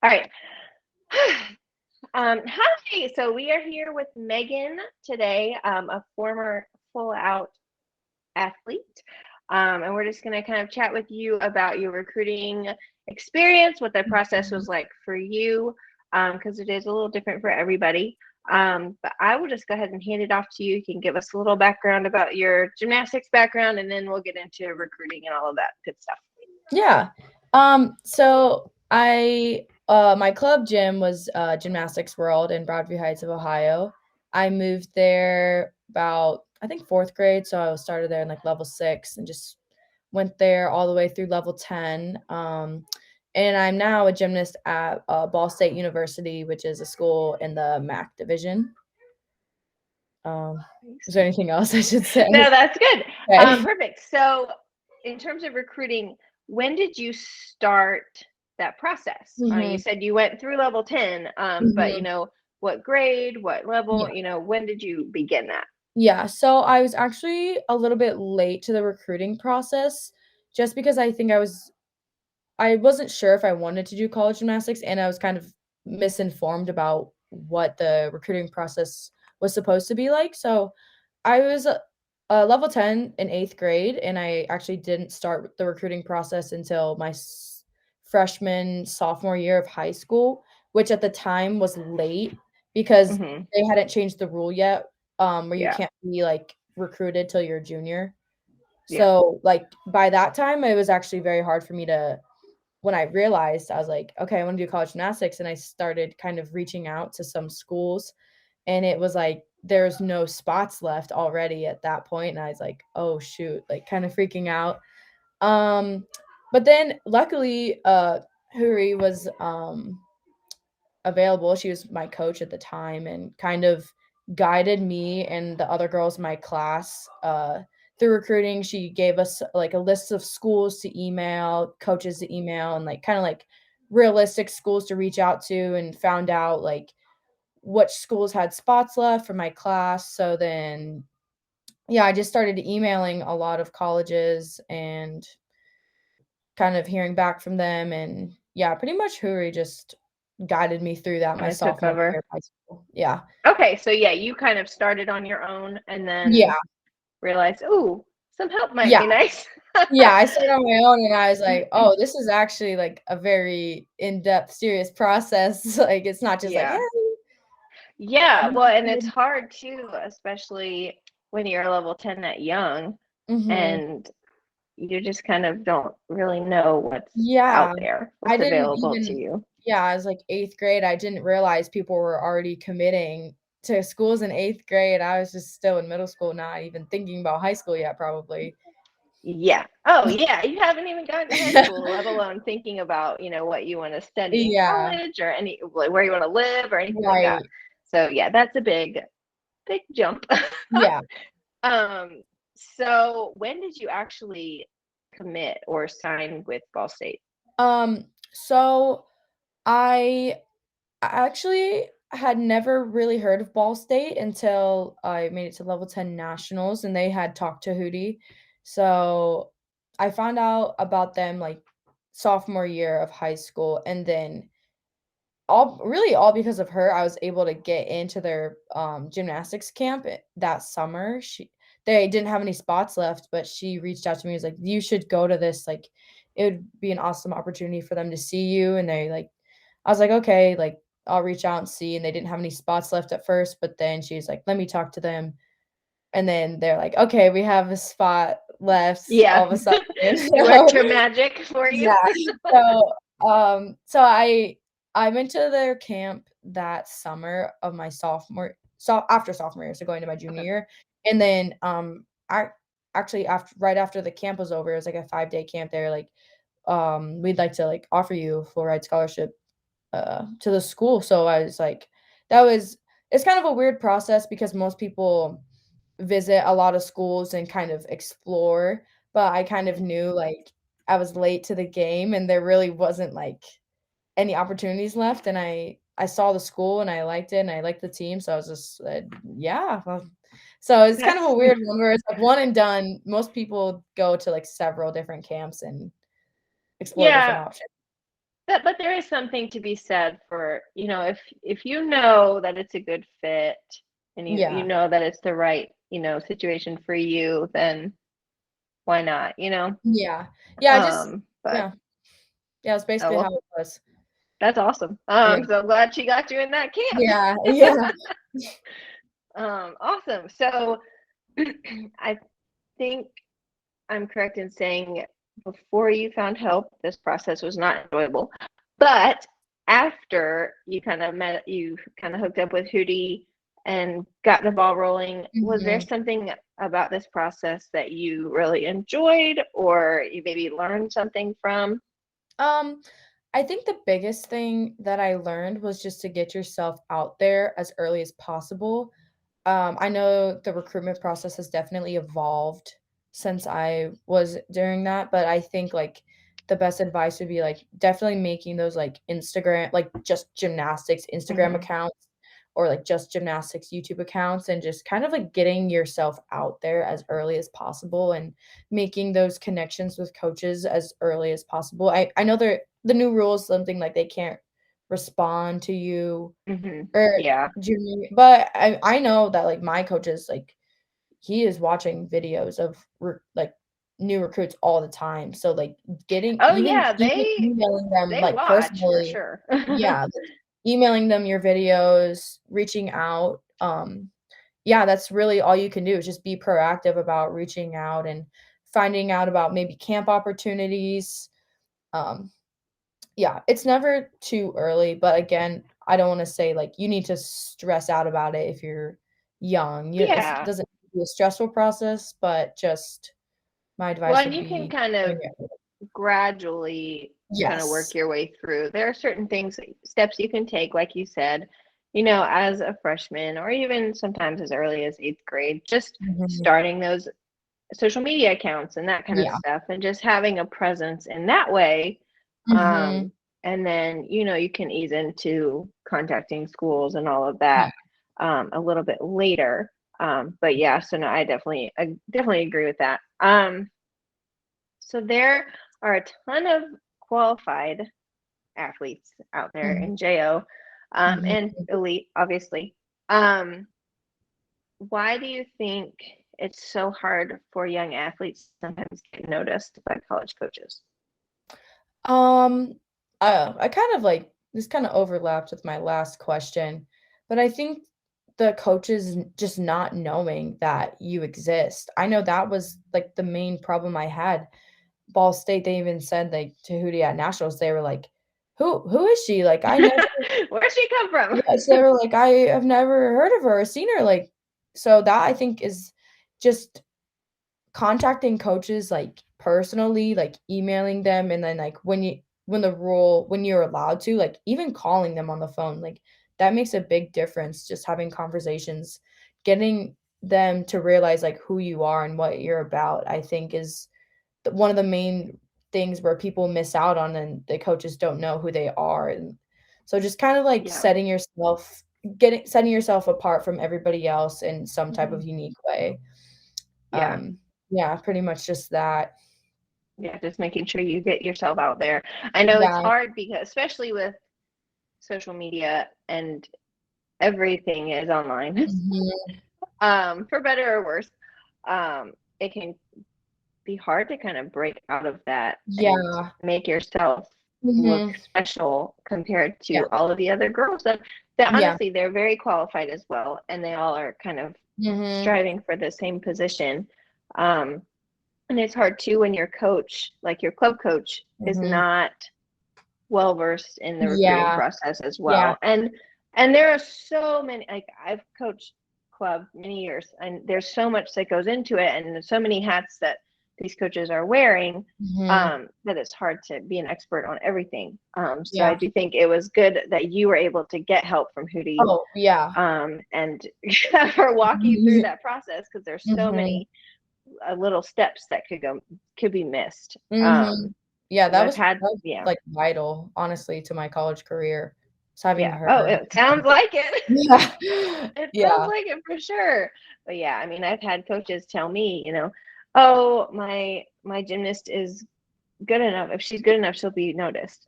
All right. Hi. So we are here with Megan today, a former full out athlete. And we're just going to kind of chat with you about your recruiting experience, what the process was like for you, because it is a little different for everybody. But I will just go ahead and hand it off to you. You can give us a little background about your gymnastics background, and then we'll get into recruiting and all of that good stuff. Yeah. So my club gym was Gymnastics World in Broadview Heights of Ohio. I moved there about I think fourth grade, so I started there in like level 6 and just went there all the way through level 10. And I'm now a gymnast at Ball State University, which is a school in the MAC division. Is there anything else I should say? No, that's good. Okay. Perfect. So, in terms of recruiting, when did you start that process? You Mhm, said you went through level 10, but mhm. what grade, what level, Yeah. when did you begin that? Yeah, so I was actually a little bit late to the recruiting process just because I wasn't sure if I wanted to do college gymnastics, and I was kind of misinformed about what the recruiting process was supposed to be like. So I was level 10 in 8th grade, and I actually didn't start the recruiting process until my freshman, sophomore year of high school, which at the time was late because Mm-hmm. they hadn't changed the rule yet, where you Yeah, can't be like recruited till you're a junior. yeah, So like by that time, it was actually very hard for me to when I realized I was like, okay, I want to do college gymnastics. And I started kind of reaching out to some schools, and it was like there's no spots left already at that point. And I was like, oh shoot, like kind of freaking out. Um, but then luckily, Huri was available. She was my coach at the time and kind of guided me and the other girls in my class through recruiting. She gave us like a list of schools to email, coaches to email, and like kind of like realistic schools to reach out to, and found out like which schools had spots left for my class. So then, yeah, I just started emailing a lot of colleges and kind of hearing back from them. And yeah, pretty much Huri just guided me through that my I took sophomore year over. of high school. Yeah. Okay, so yeah, you kind of started on your own and Yeah. then realized, oh, some help might Yeah. be nice. Yeah. I started on my own, and I was like, oh, this is actually like a very in-depth, serious process. Like it's not just like, hey. Yeah. Yeah, well, and it's hard too, especially when you're level 10 that young Mm-hmm. and you just kind of don't really know what's Yeah. out there, I what's didn't available to even you. yeah, I was like 8th grade. I didn't realize people were already committing to schools in 8th grade. I was just still in middle school, not even thinking about high school yet, probably. Yeah. Oh, yeah. You haven't even gotten to high school, let alone thinking about, what you want to study in Yeah, college or where you want to live or anything like that. right. So, yeah, that's a big, big jump. Yeah. Um, so when did you actually commit or sign with Ball State? So I actually had never really heard of Ball State until I made it to level 10 nationals, and they had talked to Hootie. So I found out about them like sophomore year of high school, and then all because of her, I was able to get into their gymnastics camp that summer. They didn't have any spots left, but she reached out to me and was like, you should go to this, like it would be an awesome opportunity for them to see you. And they like I was like, okay, like I'll reach out and see. And they didn't have any spots left at first, but then she's like, let me talk to them. And then they're like, okay, we have a spot left Yeah. all of a sudden. They worked her magic for you. Yeah. So I went to their camp that summer of my after sophomore year, so going to my junior Okay. year. And then I actually after right after the camp was over, it was like a 5-day camp. They were like, we'd like to like offer you a full ride scholarship to the school. So I was like, that was it's kind of a weird process because most people visit a lot of schools and kind of explore, but I kind of knew like I was late to the game and there really wasn't like any opportunities left. And I saw the school and I liked it and I liked the team, so I was just yeah. Well, so it's kind of a That's weird one where it's like one and done. Most people go to like several different camps and explore different yeah. options. but there is something to be said for, if you know that it's a good fit and you Yeah. know that it's the right, situation for you, then why not, Yeah. Yeah, I just But yeah. Yeah, that's oh basically how well, it was. that's awesome. Yeah. So glad she got you in that camp. Yeah, yeah. Awesome. So I think I'm correct in saying before you found help, this process was not enjoyable. But after you kind of hooked up with Hootie and got the ball rolling, was there Mhm. something about this process that you really enjoyed or you maybe learned something from? Um, I think the biggest thing that I learned was just to get yourself out there as early as possible. I know the recruitment process has definitely evolved since I was during that, but I think like the best advice would be like definitely making those like Instagram, like just gymnastics Instagram Hmm. accounts or like just gymnastics YouTube accounts and just kind of like getting yourself out there as early as possible and making those connections with coaches as early as possible. I know the new rule is something like they can't respond to you Hmm. or Yeah. junior but I know that, like, my coach is, like he is watching videos of like, new recruits all the time, so, like, getting Oh even yeah, even they emailing them, they like, watch for personally sure. yeah, like, emailing them your videos, reaching out, yeah, that's really all you can do is just be proactive about reaching out and finding out about maybe camp opportunities, um yeah, it's never too early, but again, I don't wanna say, like, you need to stress out about it if you're young. It Yeah. doesn't be a stressful process, but just my Well, advice and would you can be kind of doing it. gradually kind of work Yes. your way through. There are certain things, steps you can take, like you said, as a freshman or even sometimes as early as eighth grade, just Mhm. starting those social media accounts and that kind of Yeah. stuff, and just having a presence in that way. Mhm. Um, and then, you can ease into contacting schools and all of Yeah. that a little bit later. But yeah, so no, I definitely agree with that. So there are a ton of qualified athletes out there Mhm. in JO, Mhm. and elite, obviously. Um, why do you think it's so hard for young athletes to sometimes get noticed by college coaches? Um, I kind of like this kind of overlapped with my last question, but I think the coaches just not knowing that you exist. I know that was like the main problem I had. Ball State, they even said like to Hootie at nationals, they were like, who is she? Like I never Where'd she come from? yes, they were like, I have never heard of her or seen her. Like so that I think is just contacting coaches, like, personally, like, emailing them, and then, like, when you're allowed to, like, even calling them on the phone, like, that makes a big difference, just having conversations, getting them to realize, like, who you are and what you're about, I think is one of the main things where people miss out on and the coaches don't know who they are, and so just kind of, like, Yeah. setting yourself apart from everybody else in some type Hmm. of unique way. Yeah. Um, yeah, pretty much just that. Yeah. Just making sure you get yourself out there. I know it's Yeah. hard because, especially with social media and everything is online, Mhm. for better or worse. It can be hard to kind of break out of that and Yeah. make yourself look Mhm. special compared Yeah. to all of the other girls that Yeah. honestly they're very qualified as well, and they all are kind of Mhm. striving for the same position. Um, and it's hard too when your coach, like your club coach, is Mhm. not well versed in the recruiting Yeah. process as Yeah. well. And there are so many, like I've coached club many years, and there's so much that goes into it, and there's so many hats that these coaches are wearing, Mhm. that it's hard to be an expert on everything. So I Yeah. do think it was good that you were able to get help from Hootie, Oh, yeah. and have her walk you through that process, because there's so Mhm. many little steps that could be missed. Mhm. Yeah, Because I've that had, was, yeah. like, vital, honestly, to my college career, was having Yeah. her. Oh, it sounds like it. Yeah. It sounds Yeah. like it for sure. But yeah, I mean, I've had coaches tell me, oh, my gymnast is good enough. If she's good enough, she'll be noticed.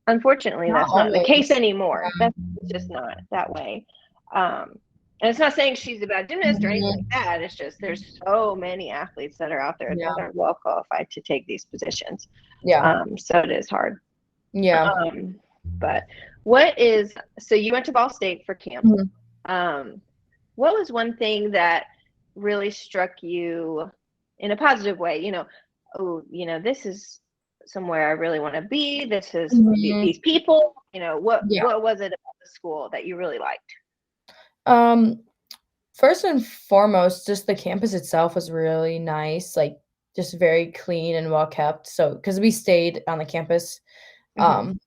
unfortunately, Not that's not the case always. anymore. That's just not that way. And it's not saying she's a bad gymnast or anything like Mhm. that. It's just there's so many athletes that are out there Yeah, that are well qualified to take these positions. yeah, So it is hard. yeah. Um, but what is so you went to Ball State for camp. Mhm, Um, what was one thing that really struck you in a positive way? Oh, this is somewhere I really want to be. This is mhm, these people. What yeah. what was it about the school that you really liked? Um, First and foremost, just the campus itself was really nice, like, just very clean and well kept, so because we stayed on the campus, Hmm. um,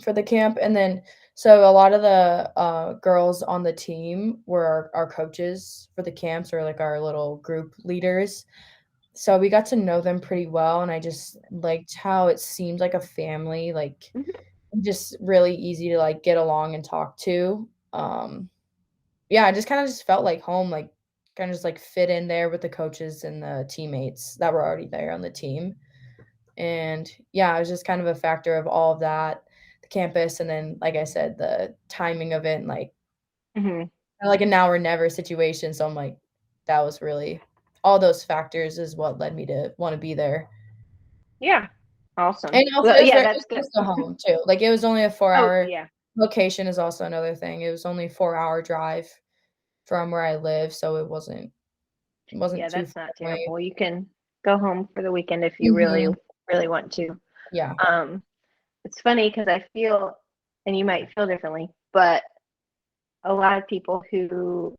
for the camp, and then so a lot of the, girls on the team were our coaches for the camps or, like, our little group leaders, so we got to know them pretty well, and I just liked how it seemed like a family, like, Hmm. just really easy to, like, get along and talk to, yeah, I just kinda just felt like home, like, kinda just, like, fit in there with the coaches and the teammates that were already there on the team, and, yeah, it was just kind of a factor of all of that, the campus, and then, like I said, the timing of it and, like, Hmm. kinda like a now or never situation, so I'm like, that was really all those factors is what led me to wanna be there. Yeah, awesome. And also Well, yeah, it that's was good. close to home too, like, it was only a Oh, 4-hour yeah, location is also another thing, it was only a 4-hour drive from where I live, so it wasn't yeah, too that's far not away. terrible. You can go home for the weekend if you really, Mhm. really want to. Yeah. Um, it's funny because I feel, and you might feel differently, but a lot of people who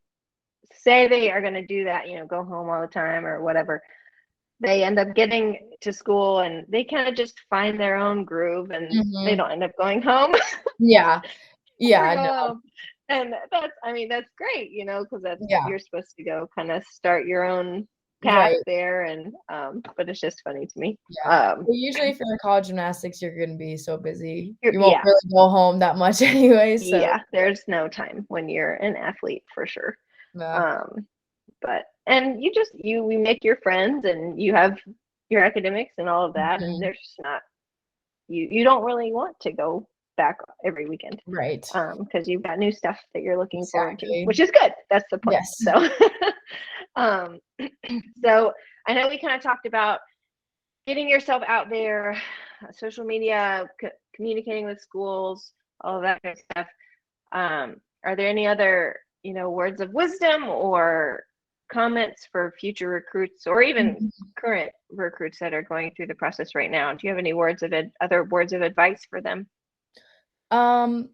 say they are going to do that, go home all the time or whatever, they end up getting to school and they kind of just find their own groove and they Mhm. don't end up going home. Yeah. Never Yeah, go no. home. And I mean, that's great, because Yeah. you're supposed to go kind of start your own path Right. there. And, but it's just funny to me. Yeah. Um, But usually for the college gymnastics, you're gonna be so busy. You won't yeah, really go home that much anyway, so yeah, there's no time when you're an athlete for sure. yeah. Um, but and we make your friends and you have your academics and all of that, and Mhm. there's just not you don't really want to go back every weekend, Right. because you've got new stuff that you're looking forward to, Exactly. which is good. That's the point. Yes. So um so I know we kind of talked about getting yourself out there, social media, communicating with schools, all of that kind of stuff. Are there any other, words of wisdom or comments for future recruits or even Mhm. current recruits that are going through the process right now? Do you have any other words of advice for them? Um,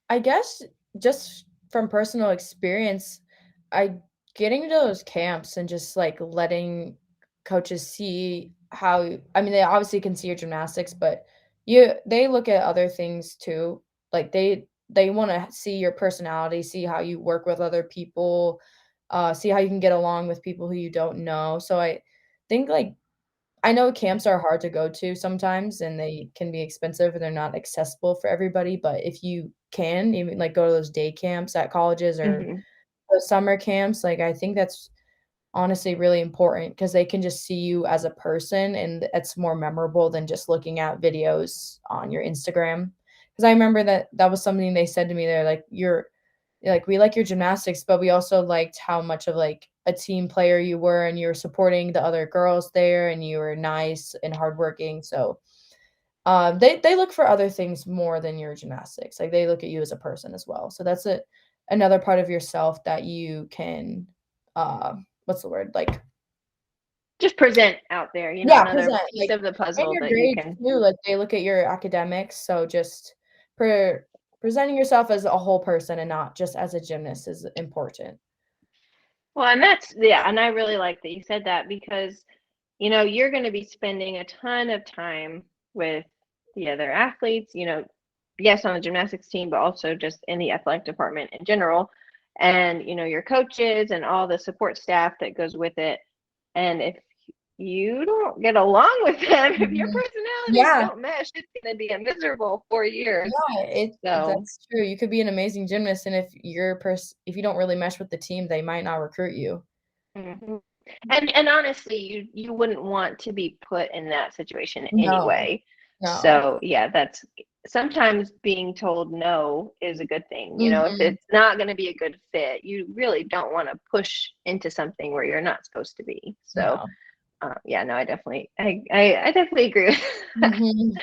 I guess just from personal experience, I getting to those camps and just, like, letting coaches see how I mean, they obviously can see your gymnastics, but they look at other things too. Like, they wanna see your personality, see how you work with other people, see how you can get along with people who you don't know. So I think, like I know camps are hard to go to sometimes, and they can be expensive, and they're not accessible for everybody, but if you can, even, like, go to those day camps at colleges or Hmm. those summer camps, like, I think that's honestly really important because they can just see you as a person, and it's more memorable than just looking at videos on your Instagram. Because I remember that was something they said to me, they're like, like, "We like your gymnastics, but we also liked how much of, like, a team player you were, and you were supporting the other girls there, and you were nice and hardworking." So, they look for other things more than your gymnastics, like, they look at you as a person as well. So that's another part of yourself that you can, what's the word? Like Just present out there, yeah, another present, piece like of the and puzzle your that you grades can. too, like, they look at your academics, so just pre presenting yourself as a whole person and not just as a gymnast is important. Well, and yeah, and I really like that you said that because you're going to be spending a ton of time with the other athletes, yes, on the gymnastics team, but also just in the athletic department in general. And, your coaches and all the support staff that goes with it. And if you don't get along with them, if your Mhm. personalities Yeah. don't mesh, it's going to be a miserable 4 years. Yeah, So, that's true. You could be an amazing gymnast, and if you don't really mesh with the team, they might not recruit you. mhm. And honestly, you wouldn't want to be put in that situation No, anyway. no. So yeah, sometimes being told no is a good thing. You know, if Mhm. it's not going to be a good fit, you really don't want to push into something where you're not supposed to be. So, Yeah. yeah, no, I definitely agree with that. Mhm.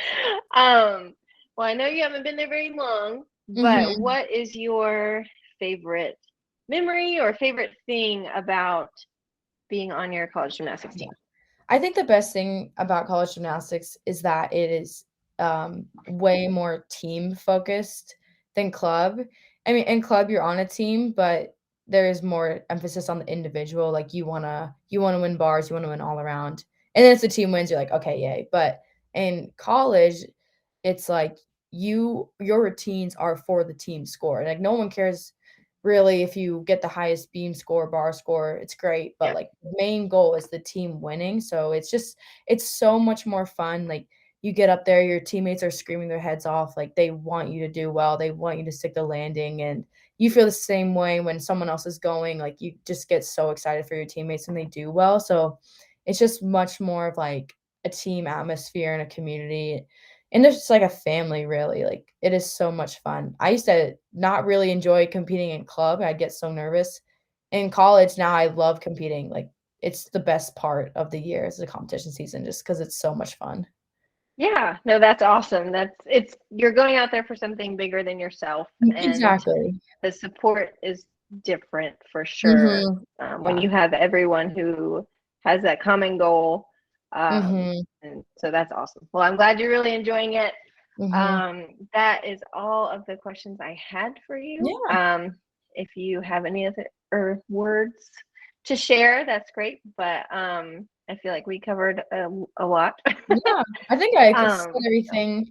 Um, well, I know you haven't been there very long, but Mhm. what is your favorite memory or favorite thing about being on your college gymnastics Yeah. team? I think the best thing about college gymnastics is that it is, way more team focused than club. I mean, in club, you're on a team, but there is more emphasis on the individual, like, you wanna win bars, you wanna win all around, and then if the team wins, you're like, "Okay, yay," but in college, it's like your routines are for the team score, like, no one cares really if you get the highest beam score, bar score, it's great, but, Yeah. like, the main goal is the team winning, so it's so much more fun, like, you get up there, your teammates are screaming their heads off, like, they want you to do well, they want you to stick the landing, and you feel the same way when someone else is going, like, you just get so excited for your teammates when they do well, so it's just much more of, like, a team atmosphere and a community, and it's just like a family, really, like, it is so much fun. I used to not really enjoy competing in club, I'd get so nervous. In college, now I love competing, like, it's the best part of the year is the competition season just because it's so much fun. Yeah, no, that's awesome. It's you're going out there for something bigger than yourself, and Exactly. the support is different for sure. Mhm. When Yeah. you have everyone who has that common goal, Mhm. and so that's awesome. Well, I'm glad you're really enjoying it. Mhm. That is all of the questions I had for you. Yeah, If you have any other words to share, that's great. But I feel like we covered a lot. yeah. I think I could said um,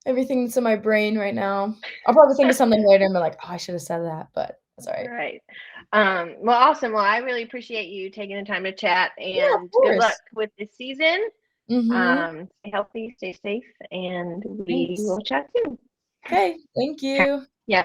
everything that's in my brain right now. I'll probably think of something later and be like, "Oh, I should have said that," but that's alright. right. Well, awesome. Well, I really appreciate you taking the time to chat, Yeah, of and good luck course. with this season. Mhm. Stay healthy, stay safe, and we Thanks. will chat soon. Okay, thank you.